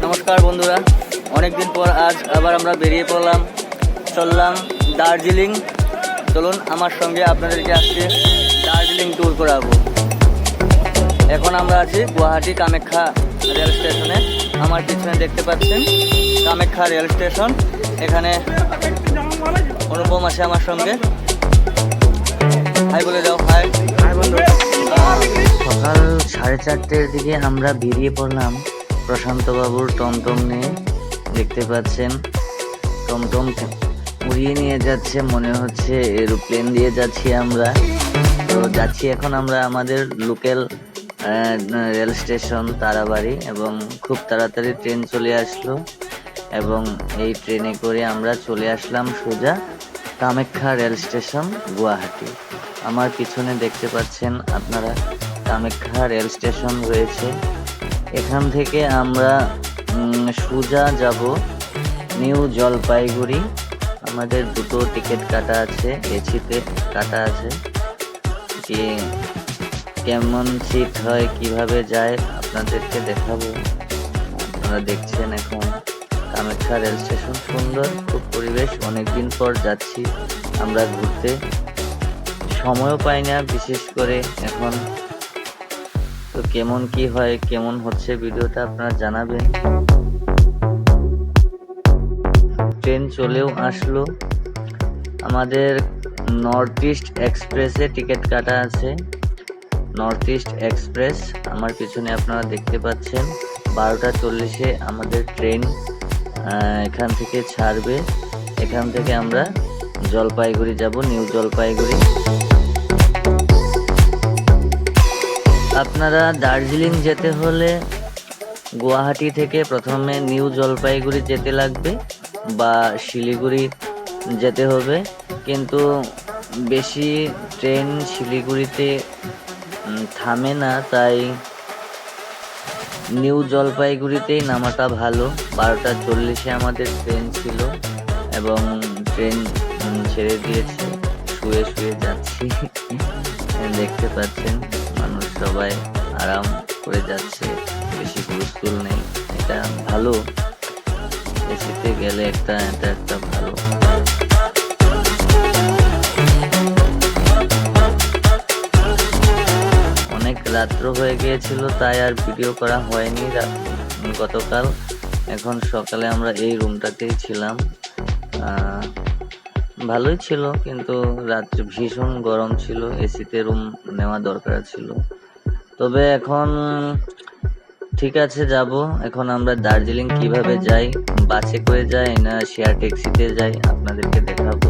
নমস্কার বন্ধুরা, অনেকদিন পর আজ আবার আমরা বেরিয়ে পড়লাম, চললাম দার্জিলিং। চলুন আমার সঙ্গে আপনাদেরকে আজকে দার্জিলিং ট্যুর করাবো। এখন আমরা আছি গুয়াহাটি কামাখ্যা রেল স্টেশনে। আমার পিছনে দেখতে পাচ্ছেন কামাখ্যা রেল স্টেশন। এখানে অনুপম আছে আমার সঙ্গে। হাই বলে যাও। হাই বন্ধু। সকাল 4:30টার দিকে আমরা বেরিয়ে পড়লাম প্রশান্ত বাবুর টমটম নিয়ে। দেখতে পাচ্ছেন টমটম উড়িয়ে নিয়ে যাচ্ছে, মনে হচ্ছে এরোপ্লেন দিয়ে যাচ্ছি আমরা। তো যাচ্ছি এখন আমরা আমাদের লোকাল রেল স্টেশন তারাবাড়ি, এবং খুব তাড়াতাড়ি ট্রেন চলে আসলো এবং এই ট্রেনে করে আমরা চলে আসলাম সোজা কামাখ্যা রেল স্টেশন গুয়াহাটি। আমার পিছনে দেখতে পাচ্ছেন আপনারা কামাখ্যা রেল স্টেশন রয়েছে। এখান থেকে আমরা সোজা যাব নিউ জলপাইগুড়ি। আমাদের দুটো টিকিট কাটা আছে, এসিতে কাটা আছে। কি কেমন সিট হয়, কিভাবে যায় আপনাদেরকে দেখাবো। আপনারা দেখছেন এখন কামাখ্যা রেল স্টেশন, সুন্দর খুব পরিবেশ। অনেকদিন পর যাচ্ছি আমরা ঘুরতে, সময়ও পাই না বিশেষ করে এখন। তো কেমন কি হয়, কেমন হচ্ছে ভিডিওটা আপনারা জানাবেন। ট্রেন চলেও আসলো। আমাদের নর্থ ইস্ট এক্সপ্রেসে টিকিট কাটা আছে। নর্থ ইস্ট এক্সপ্রেস আমার পিছনে আপনারা দেখতে পাচ্ছেন। 12:40-এ আমাদের ট্রেন এখান থেকে ছাড়বে। এখান থেকে আমরা জলপাইগুড়ি যাব, নিউ জলপাইগুড়ি। আপনারা দার্জিলিং যেতে হলে গুয়াহাটি থেকে প্রথমে নিউ জলপাইগুড়ি যেতে লাগবে বা শিলিগুড়ি যেতে হবে, কিন্তু বেশি ট্রেন শিলিগুড়িতে থামে না, তাই নিউ জলপাইগুড়িতেই নামাটা ভালো। 12:40-এ আমাদের ট্রেন ছিল এবং ট্রেন ছেড়ে দিয়েছে। শুয়ে শুয়ে যাচ্ছি, দেখতে পাচ্ছেন মানুষ সবাই আরাম করে যাচ্ছে, বেশি হুলস্থুল নেই। এটা ভালো, এসিতে গেলে এটা একটা ভালো। অনেক রাত্র হয়ে গিয়েছিল, তাই আর ভিডিও করা হয়নি গতকাল। এখন সকালে আমরা এই রুমটাতেই ছিলাম। ভালোই ছিল, কিন্তু রাত্রে ভীষণ গরম ছিল, এসিতে রুম নেওয়া দরকার ছিল। তবে এখন ঠিক আছে, যাব। এখন আমরা দার্জিলিং কিভাবে যাই, বাসে করে যাই না শেয়ার ট্যাক্সিতে যাই, আপনাদেরকে দেখাবো।